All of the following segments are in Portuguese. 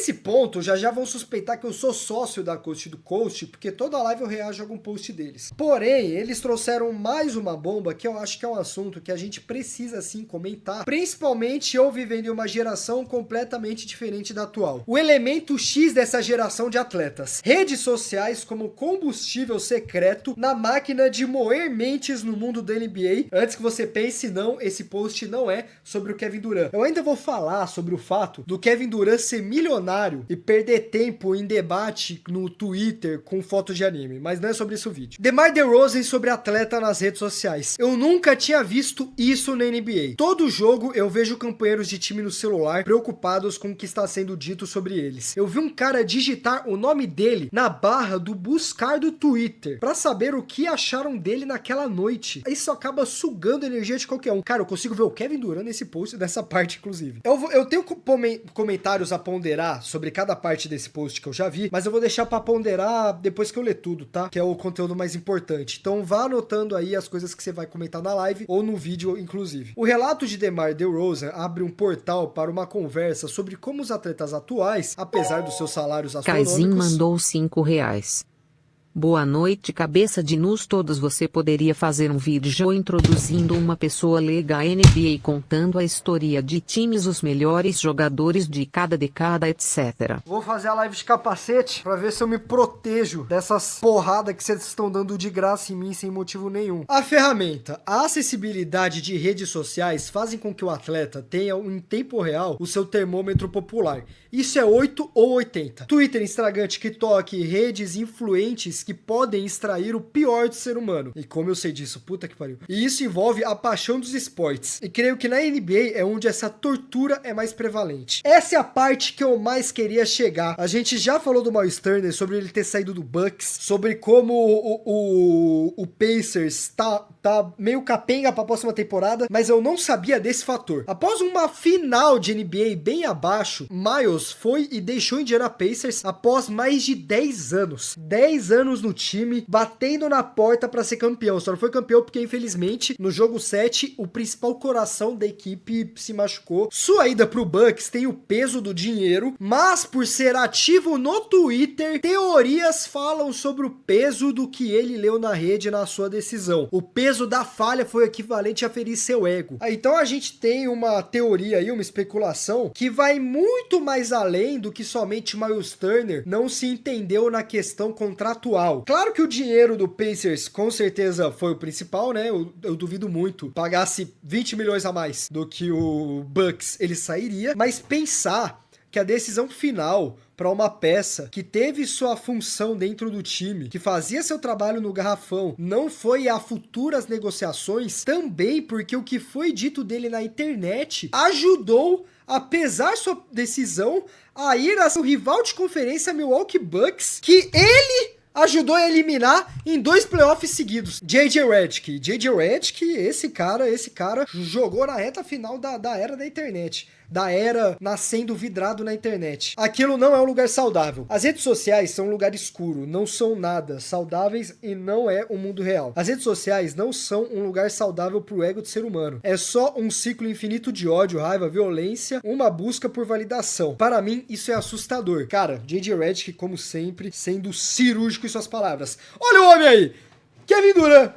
Nesse ponto, já vão suspeitar que eu sou sócio da Coast do Coast, porque toda live eu reajo a algum post deles. Porém, eles trouxeram mais uma bomba que eu acho que é um assunto que a gente precisa sim comentar, principalmente eu vivendo em uma geração completamente diferente da atual. O elemento X dessa geração de atletas. Redes sociais como combustível secreto na máquina de moer mentes no mundo da NBA. Antes que você pense, não, esse post não é sobre o Kevin Durant. Eu ainda vou falar sobre o fato do Kevin Durant ser milionário e perder tempo em debate no Twitter com fotos de anime, mas não é sobre isso o vídeo. DeMar DeRozan sobre atleta nas redes sociais. Eu nunca tinha visto isso na NBA. Todo jogo eu vejo companheiros de time no celular preocupados com o que está sendo dito sobre eles. Eu vi um cara digitar o nome dele na barra do buscar do Twitter pra saber o que acharam dele naquela noite. Isso acaba sugando a energia de qualquer um. Cara, eu consigo ver o Kevin Durant nesse post, nessa parte inclusive. Eu tenho comentários a ponderar sobre cada parte desse post que eu já vi, mas eu vou deixar pra ponderar depois que eu ler tudo, tá? Que é o conteúdo mais importante. Então vá anotando aí as coisas que você vai comentar na live ou no vídeo, inclusive. O relato de DeMar DeRozan abre um portal para uma conversa sobre como os atletas atuais, apesar dos seus salários astronômicos... Kaizinho mandou R$5. Boa noite, cabeça de nus todos. Você poderia fazer um vídeo introduzindo uma pessoa leiga à NBA contando a história de times, os melhores jogadores de cada década, etc. Vou fazer a live de capacete pra ver se eu me protejo dessas porradas que vocês estão dando de graça em mim sem motivo nenhum. A ferramenta, a acessibilidade de redes sociais fazem com que o atleta tenha em tempo real o seu termômetro popular. Isso é 8 ou 80. Twitter, Instagram, TikTok, redes influentes que podem extrair o pior do ser humano. E como eu sei disso, puta que pariu. E isso envolve a paixão dos esportes. E creio que na NBA é onde essa tortura é mais prevalente. Essa é a parte que eu mais queria chegar. A gente já falou do Miles Turner, sobre ele ter saído do Bucks, sobre como o Pacers tá meio capenga pra próxima temporada, mas eu não sabia desse fator. Após uma final de NBA bem abaixo, Miles foi e deixou Indiana Pacers após mais de 10 anos. 10 anos no time, batendo na porta pra ser campeão. Só não foi campeão porque, infelizmente, no jogo 7, o principal coração da equipe se machucou. Sua ida pro Bucks tem o peso do dinheiro, mas por ser ativo no Twitter, teorias falam sobre o peso do que ele leu na rede na sua decisão. O peso da falha foi equivalente a ferir seu ego. Então a gente tem uma teoria aí, uma especulação, que vai muito mais além do que somente Miles Turner não se entendeu na questão contratual. Claro que o dinheiro do Pacers com certeza foi o principal, né? Eu duvido muito. Pagasse 20 milhões a mais do que o Bucks, ele sairia. Mas pensar que a decisão final para uma peça que teve sua função dentro do time, que fazia seu trabalho no garrafão, não foi a futuras negociações, também porque o que foi dito dele na internet ajudou, apesar sua decisão, a ir a seu rival de conferência Milwaukee Bucks, que ele ajudou a eliminar em 2 playoffs seguidos. J.J. Redick, esse cara jogou na reta final da era da internet. Da era nascendo vidrado na internet. Aquilo não é um lugar saudável. As redes sociais são um lugar escuro, não são nada saudáveis e não é um mundo real. As redes sociais não são um lugar saudável pro ego do ser humano. É só um ciclo infinito de ódio, raiva, violência, uma busca por validação. Para mim, isso é assustador. Cara, J.J. Redick, como sempre, sendo cirúrgico em suas palavras. Olha o homem aí! Kevin Durant!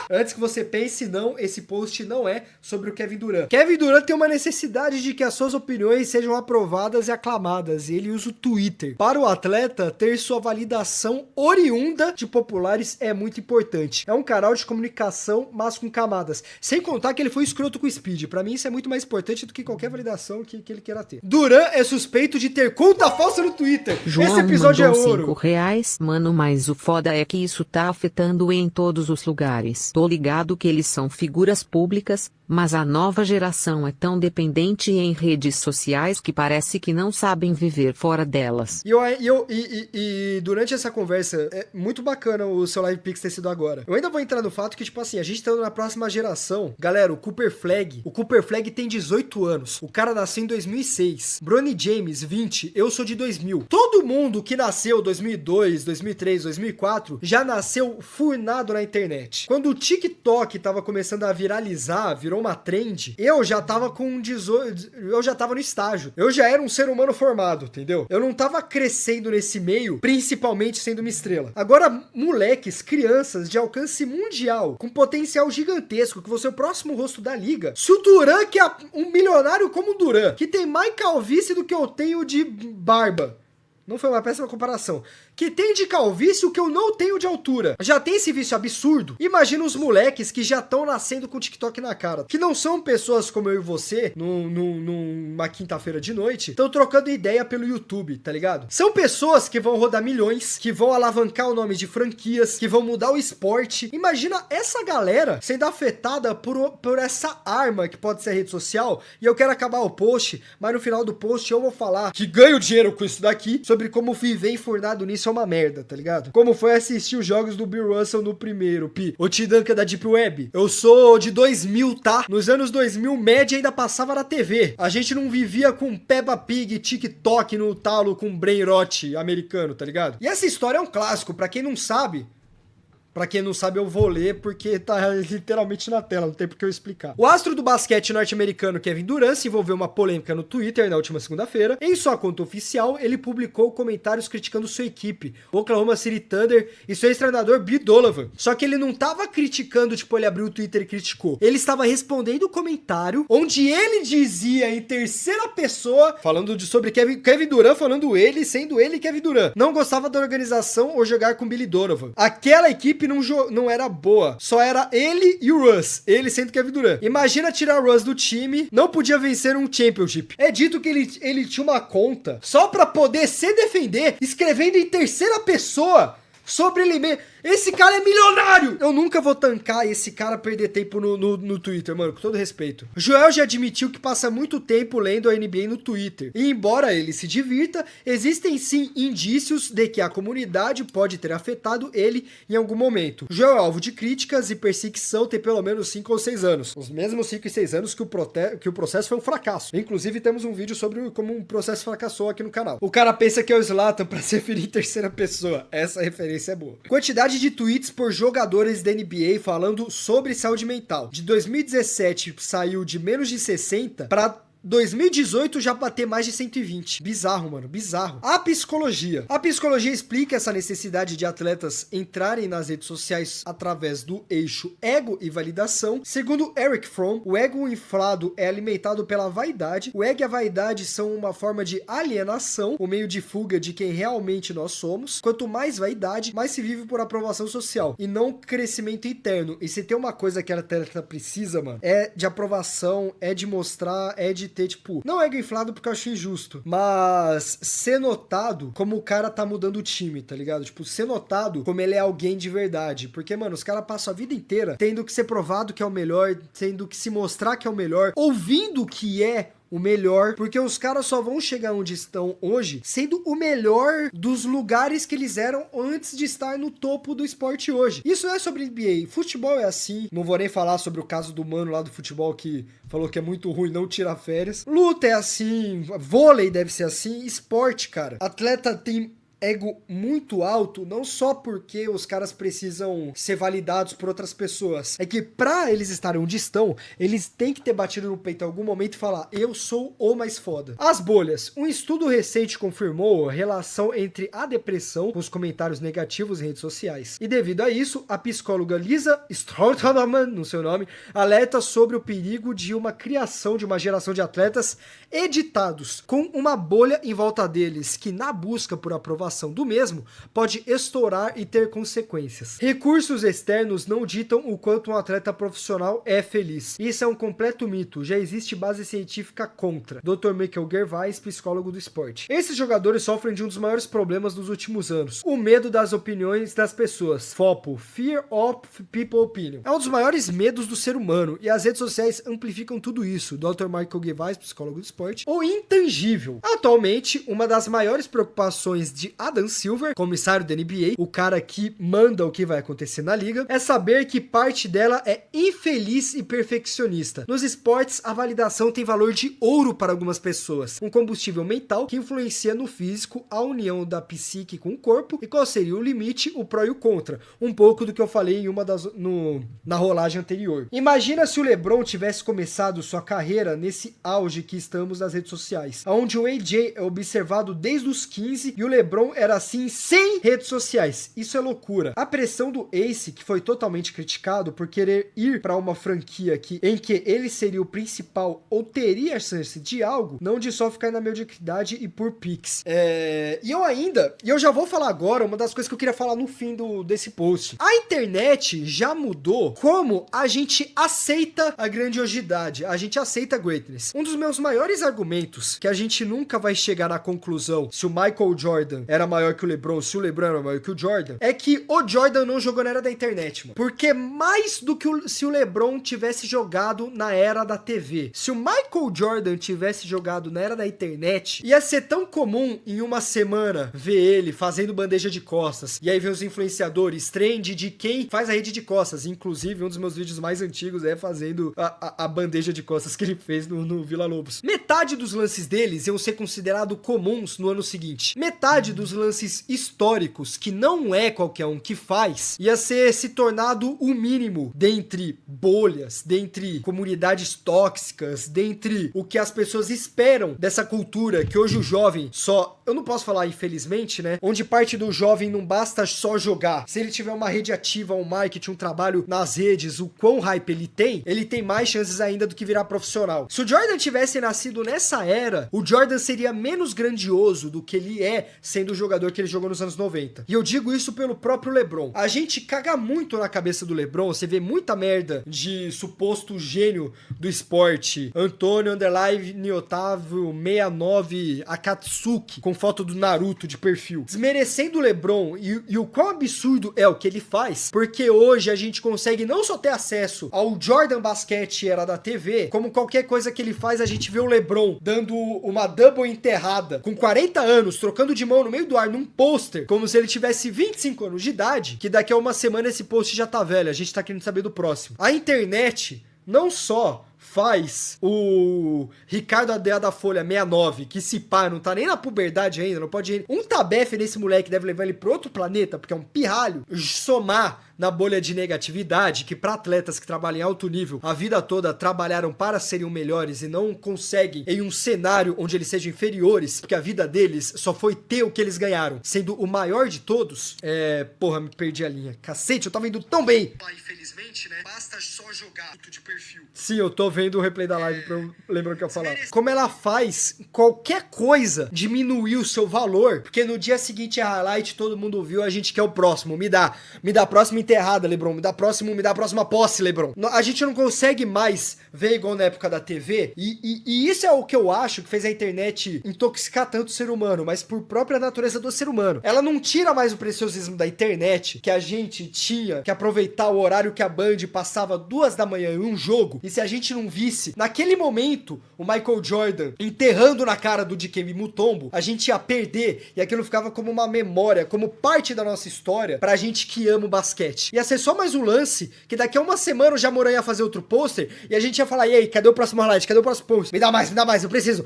Antes que você pense, não, esse post não é sobre o Kevin Durant. Kevin Durant tem uma necessidade de que as suas opiniões sejam aprovadas e aclamadas, e ele usa o Twitter. Para o atleta, ter sua validação oriunda de populares é muito importante. É um canal de comunicação, mas com camadas. Sem contar que ele foi escroto com o Speed. Pra mim isso é muito mais importante do que qualquer validação que ele queira ter. Durant é suspeito de ter conta falsa no Twitter. João Esse episódio é ouro. R$5. Mano, mas o foda é que isso tá afetando em todos os lugares. Tô ligado que eles são figuras públicas, mas a nova geração é tão dependente em redes sociais que parece que não sabem viver fora delas. E durante essa conversa, é muito bacana o seu Live Pix ter sido agora. Eu ainda vou entrar no fato que, tipo assim, a gente tá na próxima geração. Galera, o Cooper Flag tem 18 anos. O cara nasceu em 2006. Bronny James, 20. Eu sou de 2000. Todo mundo que nasceu 2002, 2003, 2004, já nasceu furnado na internet. Quando o TikTok tava começando a viralizar, virou uma trend, eu já tava com 18, eu já tava no estágio. Eu já era um ser humano formado, entendeu? Eu não tava crescendo nesse meio, principalmente sendo uma estrela. Agora, moleques, crianças de alcance mundial, com potencial gigantesco, que vão ser o próximo rosto da liga. Se o Duran, que é um milionário como o Duran, que tem mais calvície do que eu tenho de barba. Não foi uma péssima comparação. Que tem de calvície o que eu não tenho de altura. Já tem esse vício absurdo. Imagina os moleques que já estão nascendo com o TikTok na cara. Que não são pessoas como eu e você, numa quinta-feira de noite, estão trocando ideia pelo YouTube, tá ligado? São pessoas que vão rodar milhões, que vão alavancar o nome de franquias, que vão mudar o esporte. Imagina essa galera sendo afetada por essa arma que pode ser a rede social. E eu quero acabar o post, mas no final do post eu vou falar que ganho dinheiro com isso daqui, sobre como viver enfurnado nisso é uma merda, tá ligado? Como foi assistir os jogos do Bill Russell no primeiro, pi. O Tidanka da Deep Web. Eu sou de 2000, tá? Nos anos 2000, média ainda passava na TV. A gente não vivia com Peppa Pig, TikTok no talo com brain rot americano, tá ligado? E essa história é um clássico, pra quem não sabe... Pra quem não sabe, eu vou ler porque tá literalmente na tela, não tem por que eu explicar. O astro do basquete norte-americano Kevin Durant se envolveu uma polêmica no Twitter na última segunda-feira. Em sua conta oficial, ele publicou comentários criticando sua equipe, o Oklahoma City Thunder, e seu ex-treinador Bill Donovan. Só que ele não tava criticando, tipo, ele abriu o Twitter e criticou. Ele estava respondendo o comentário, onde ele dizia em terceira pessoa, falando sobre Kevin Durant, falando ele, sendo ele Kevin Durant. Não gostava da organização ou jogar com Billy Donovan. Aquela equipe não era boa. Só era ele e o Russ. Ele sendo Kevin Durant. Imagina tirar o Russ do time, não podia vencer um championship. É dito que ele tinha uma conta só pra poder se defender, escrevendo em terceira pessoa sobre ele mesmo. Esse cara é milionário! Eu nunca vou tancar esse cara perder tempo no Twitter, mano, com todo respeito. Joel já admitiu que passa muito tempo lendo a NBA no Twitter. E embora ele se divirta, existem sim indícios de que a comunidade pode ter afetado ele em algum momento. Joel é alvo de críticas e perseguição tem pelo menos 5 ou 6 anos. Os mesmos 5 e 6 anos que o processo foi um fracasso. Inclusive temos um vídeo sobre como um processo fracassou aqui no canal. O cara pensa que é o Zlatan pra se referir em terceira pessoa. Essa referência é boa. Quantidade de tweets por jogadores da NBA falando sobre saúde mental. De 2017 saiu de menos de 60 para 2018 já bater mais de 120. Bizarro, mano, bizarro. A psicologia explica essa necessidade de atletas entrarem nas redes sociais através do eixo ego e validação. Segundo Eric Fromm, o ego inflado é alimentado pela vaidade. O ego e a vaidade são uma forma de alienação, o meio de fuga de quem realmente nós somos. Quanto mais vaidade, mais se vive por aprovação social e não crescimento interno. E se tem uma coisa que a atleta precisa, mano, é de aprovação, é de mostrar, é de ter, tipo, não ego inflado porque eu acho injusto, mas ser notado como o cara tá mudando o time, tá ligado? Tipo, ser notado como ele é alguém de verdade, porque, mano, os caras passam a vida inteira tendo que ser provado que é o melhor, tendo que se mostrar que é o melhor, ouvindo que é o melhor, porque os caras só vão chegar onde estão hoje sendo o melhor dos lugares que eles eram antes de estar no topo do esporte hoje. Isso é sobre NBA. Futebol é assim. Não vou nem falar sobre o caso do mano lá do futebol que falou que é muito ruim não tirar férias. Luta é assim. Vôlei deve ser assim. Esporte, cara. Atleta tem ego muito alto, não só porque os caras precisam ser validados por outras pessoas, é que pra eles estarem onde estão, eles têm que ter batido no peito em algum momento e falar, eu sou o mais foda. As bolhas. Um estudo recente confirmou a relação entre a depressão com os comentários negativos em redes sociais. E devido a isso, a psicóloga Lisa Stroutman, no seu nome, alerta sobre o perigo de uma criação de uma geração de atletas editados, com uma bolha em volta deles, que na busca por aprovação do mesmo, pode estourar e ter consequências. Recursos externos não ditam o quanto um atleta profissional é feliz. Isso é um completo mito, já existe base científica contra. Dr. Michael Gervais, psicólogo do esporte. Esses jogadores sofrem de um dos maiores problemas dos últimos anos, o medo das opiniões das pessoas, FOPO, Fear of People Opinion. É um dos maiores medos do ser humano, e as redes sociais amplificam tudo isso. Dr. Michael Gervais, psicólogo do esporte. O intangível. Atualmente, uma das maiores preocupações de Adam Silver, comissário da NBA, o cara que manda o que vai acontecer na liga, é saber que parte dela é infeliz e perfeccionista. Nos esportes, a validação tem valor de ouro para algumas pessoas, um combustível mental que influencia no físico, a união da psique com o corpo e qual seria o limite, o pró e o contra. Um pouco do que eu falei em na rolagem anterior. Imagina se o LeBron tivesse começado sua carreira nesse auge que estamos nas redes sociais, onde o AJ é observado desde os 15 e o LeBron era assim sem redes sociais. Isso é loucura. A pressão do Ace, que foi totalmente criticado por querer ir para uma franquia em que ele seria o principal ou teria chance de algo, não de só ficar na mediocridade e por picks. E eu já vou falar agora uma das coisas que eu queria falar no fim desse post. A internet já mudou como a gente aceita a grandiosidade, a gente aceita a greatness. Um dos meus maiores argumentos, que a gente nunca vai chegar na conclusão se o Michael Jordan era maior que o LeBron, se o LeBron era maior que o Jordan, é que o Jordan não jogou na era da internet, mano. Porque mais do que se o LeBron tivesse jogado na era da TV, se o Michael Jordan tivesse jogado na era da internet, ia ser tão comum em uma semana ver ele fazendo bandeja de costas, e aí ver os influenciadores, trend de quem faz a rede de costas. Inclusive, um dos meus vídeos mais antigos é fazendo a bandeja de costas que ele fez no Vila Lobos. Metade dos lances deles iam ser considerados comuns no ano seguinte. Metade dos lances históricos, que não é qualquer um que faz, ia ser se tornado o mínimo dentre bolhas, dentre comunidades tóxicas, dentre o que as pessoas esperam dessa cultura que hoje o jovem só... Eu não posso falar infelizmente, né? Onde parte do jovem não basta só jogar. Se ele tiver uma rede ativa, um marketing, um trabalho nas redes, o quão hype ele tem mais chances ainda do que virar profissional. Se o Jordan tivesse nascido nessa era, o Jordan seria menos grandioso do que ele é sendo o jogador que ele jogou nos anos 90. E eu digo isso pelo próprio LeBron. A gente caga muito na cabeça do LeBron, você vê muita merda de suposto gênio do esporte. Antônio Underline Otávio 69 Akatsuki, com foto do Naruto de perfil. Desmerecendo o LeBron e o quão absurdo é o que ele faz, porque hoje a gente consegue não só ter acesso ao Jordan Basquete era da TV, como qualquer coisa que ele faz, a gente vê o LeBron dando uma double enterrada com 40 anos, trocando de mão no meio do ar num pôster, como se ele tivesse 25 anos de idade, que daqui a uma semana esse post já tá velho, a gente tá querendo saber do próximo. A internet não só faz o Ricardo Adea da Folha 69, que se pá, não tá nem na puberdade ainda, não pode ir. Um tabefe nesse moleque deve levar ele pro outro planeta, porque é um pirralho, somar na bolha de negatividade, que para atletas que trabalham em alto nível, a vida toda trabalharam para serem melhores e não conseguem em um cenário onde eles sejam inferiores, porque a vida deles só foi ter o que eles ganharam, sendo o maior de todos. Porra, me perdi a linha. Cacete, eu tava indo tão bem. Infelizmente, né? Basta só jogar de perfil. Sim, eu tô vendo o replay da live pra eu lembrar o que eu ia falar. Como ela faz qualquer coisa diminuir o seu valor, porque no dia seguinte é highlight, todo mundo viu, a gente quer o próximo. Me dá a próxima enterrada, LeBron. Me dá a próxima posse, LeBron. A gente não consegue mais ver igual na época da TV. E isso é o que eu acho que fez a internet intoxicar tanto o ser humano, mas por própria natureza do ser humano. Ela não tira mais o preciosismo da internet, que a gente tinha que aproveitar o horário que a Band passava 2 da manhã em um jogo, e se a gente não visse, naquele momento, o Michael Jordan enterrando na cara do Dikembe Mutombo, a gente ia perder, e aquilo ficava como uma memória, como parte da nossa história, pra gente que ama o basquete. Ia ser só mais um lance, que daqui a uma semana o Jamoran ia fazer outro pôster, e a gente ia falar, e aí, cadê o próximo highlight? Cadê o próximo post? Me dá mais, eu preciso.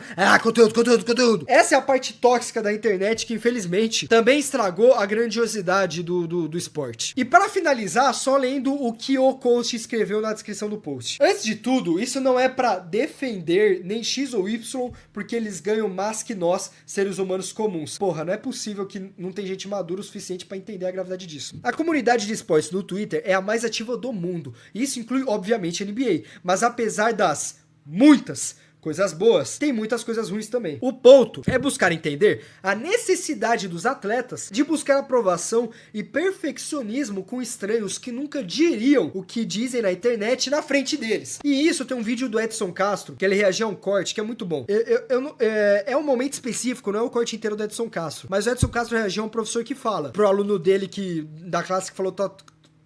Conteúdo. Essa é a parte tóxica da internet que, infelizmente, também estragou a grandiosidade do esporte. E para finalizar, só lendo o que o coach escreveu na descrição do post. Antes de tudo, isso não é pra defender nem X ou Y, porque eles ganham mais que nós, seres humanos comuns. Porra, não é possível que não tem gente madura o suficiente pra entender a gravidade disso. A comunidade de esportes no Twitter é a mais ativa do mundo. Isso inclui, obviamente, a NBA. Mas apesar das muitas coisas boas, tem muitas coisas ruins também. O ponto é buscar entender a necessidade dos atletas de buscar aprovação e perfeccionismo com estranhos que nunca diriam o que dizem na internet na frente deles. E isso tem um vídeo do Edson Castro, que ele reagiu a um corte que é muito bom. É um momento específico, não é o corte inteiro do Edson Castro, mas o Edson Castro reagiu a um professor que fala pro aluno dele da classe que falou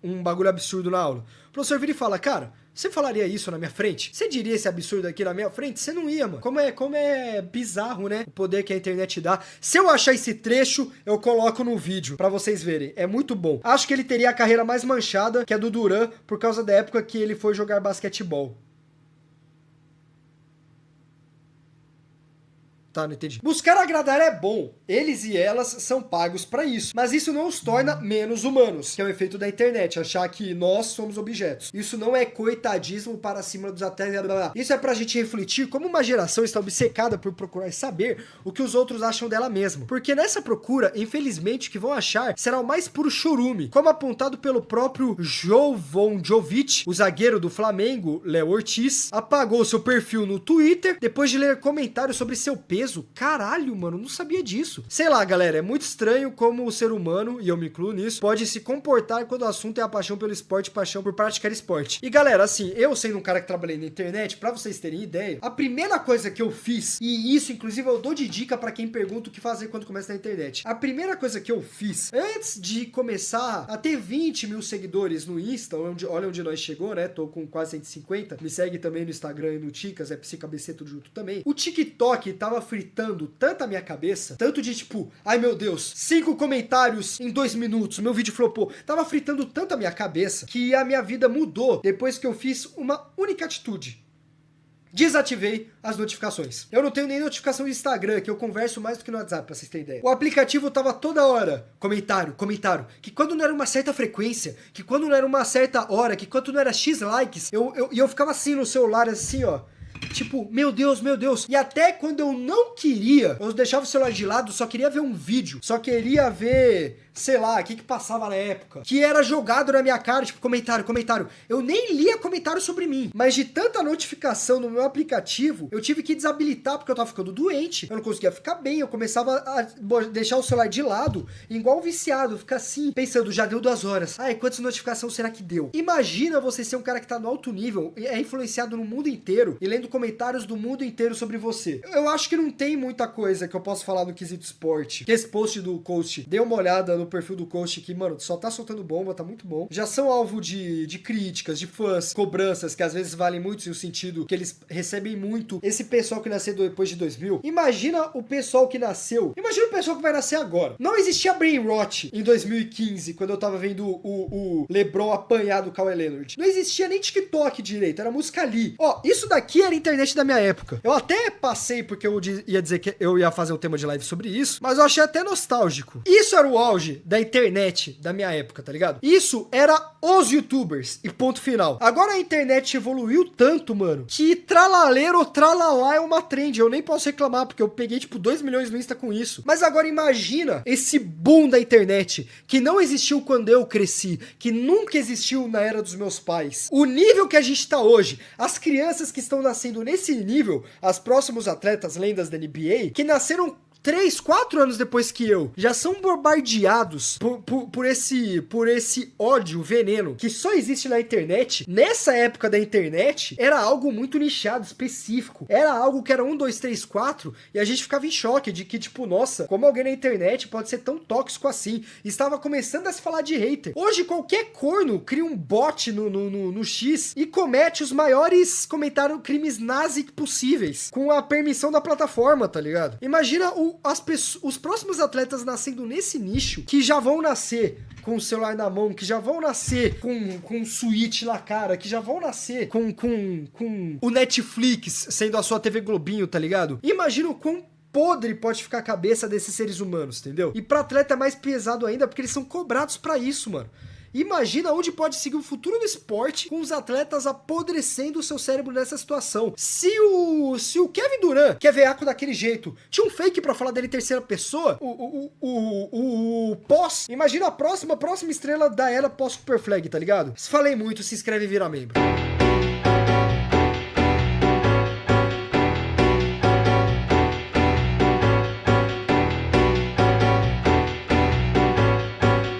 um bagulho absurdo na aula. O professor vira e fala, cara, Você falaria isso na minha frente? Você diria esse absurdo aqui na minha frente? Você não ia, mano. Como é bizarro, né? O poder que a internet dá. Se eu achar esse trecho, eu coloco no vídeo pra vocês verem. É muito bom. Acho que ele teria a carreira mais manchada que a do Duran por causa da época que ele foi jogar basquetebol. Tá, não entendi. Buscar agradar é bom. Eles e elas são pagos pra isso. Mas isso não os torna menos humanos, que é o efeito da internet, achar que nós somos objetos. Isso não é coitadismo para cima dos atletas. Blá, blá. Isso é pra gente refletir como uma geração está obcecada por procurar saber o que os outros acham dela mesma. Porque nessa procura, infelizmente, o que vão achar será o mais puro chorume, como apontado pelo próprio Jovan Jovic, o zagueiro do Flamengo, Léo Ortiz, apagou seu perfil no Twitter depois de ler comentários sobre seu peso. Caralho, mano, não sabia disso. Sei lá, galera, é muito estranho como o ser humano, e eu me incluo nisso, pode se comportar quando o assunto é a paixão pelo esporte, paixão por praticar esporte. E galera, assim, eu sendo um cara que trabalhei na internet, pra vocês terem ideia, a primeira coisa que eu fiz, e isso inclusive eu dou de dica pra quem pergunta o que fazer quando começa na internet. A primeira coisa que eu fiz, antes de começar a ter 20 mil seguidores no Insta, olha onde nós chegou, né? Tô com quase 150. Me segue também no Instagram e no Ticas, é PsiCabC tudo junto também. O TikTok tava fritando tanto a minha cabeça, tanto de tipo, ai meu Deus, 5 comentários em 2 minutos, meu vídeo flopou. Tava fritando tanto a minha cabeça que a minha vida mudou depois que eu fiz uma única atitude. Desativei as notificações. Eu não tenho nem notificação do Instagram, que eu converso mais do que no WhatsApp, pra vocês terem ideia. O aplicativo tava toda hora, comentário, que quando não era uma certa frequência, que quando não era uma certa hora, que quando não era X likes, eu ficava assim no celular, assim, ó. Tipo, meu Deus, meu Deus. E até quando eu não queria, eu deixava o celular de lado, só queria ver um vídeo, só queria ver, sei lá, o que passava na época, que era jogado na minha cara, tipo, comentário. Eu nem lia comentário sobre mim, mas de tanta notificação no meu aplicativo, eu tive que desabilitar porque eu tava ficando doente, eu não conseguia ficar bem, eu começava a deixar o celular de lado, igual um viciado, ficar assim, pensando, já deu 2 horas. Ai, quantas notificações será que deu? Imagina você ser um cara que tá no alto nível, e é influenciado no mundo inteiro, e lendo comentários do mundo inteiro sobre você. Eu acho que não tem muita coisa que eu posso falar no quesito esporte. Que esse post do coach, dê uma olhada no perfil do coach que, mano, só tá soltando bomba, tá muito bom. Já são alvo de críticas, de fãs, cobranças, que às vezes valem muito no sentido que eles recebem muito. Esse pessoal que nasceu depois de 2000, imagina o pessoal que nasceu, imagina o pessoal que vai nascer agora. Não existia brain rot em 2015, quando eu tava vendo o LeBron apanhar do Kawhi Leonard. Não existia nem TikTok direito, era música ali. Ó, isso daqui era internet da minha época. Eu até passei porque eu ia dizer que eu ia fazer um tema de live sobre isso, mas eu achei até nostálgico. Isso era o auge da internet da minha época, tá ligado? Isso era os youtubers e ponto final. Agora a internet evoluiu tanto, mano, que tralaleiro ou tralalá é uma trend. Eu nem posso reclamar porque eu peguei tipo 2 milhões no Insta com isso. Mas agora imagina esse boom da internet que não existiu quando eu cresci, que nunca existiu na era dos meus pais. O nível que a gente tá hoje, as crianças que estão nascendo nesse nível, as próximos atletas lendas da NBA, que nasceram 3, 4 anos depois que eu, já são bombardeados por esse ódio, veneno, que só existe na internet. Nessa época da internet, era algo muito nichado, específico. Era algo que era 1, 2, 3, 4, e a gente ficava em choque de que, tipo, nossa, como alguém na internet pode ser tão tóxico assim. Estava começando a se falar de hater. Hoje, qualquer corno cria um bot no X e comete os maiores crimes nazi possíveis, com a permissão da plataforma, tá ligado? Imagina os próximos atletas nascendo nesse nicho, que já vão nascer com o celular na mão, que já vão nascer com um switch na cara, que já vão nascer com o Netflix sendo a sua TV Globinho, tá ligado? Imagina o quão podre pode ficar a cabeça desses seres humanos, entendeu? E pra atleta é mais pesado ainda, porque eles são cobrados pra isso, mano. Imagina onde pode seguir o futuro do esporte com os atletas apodrecendo o seu cérebro nessa situação. Se o Kevin Durant, que é veaco daquele jeito, tinha um fake pra falar dele em terceira pessoa, o pós, imagina a próxima estrela da era pós-Super Flag, tá ligado? Se falei muito, se inscreve e vira membro.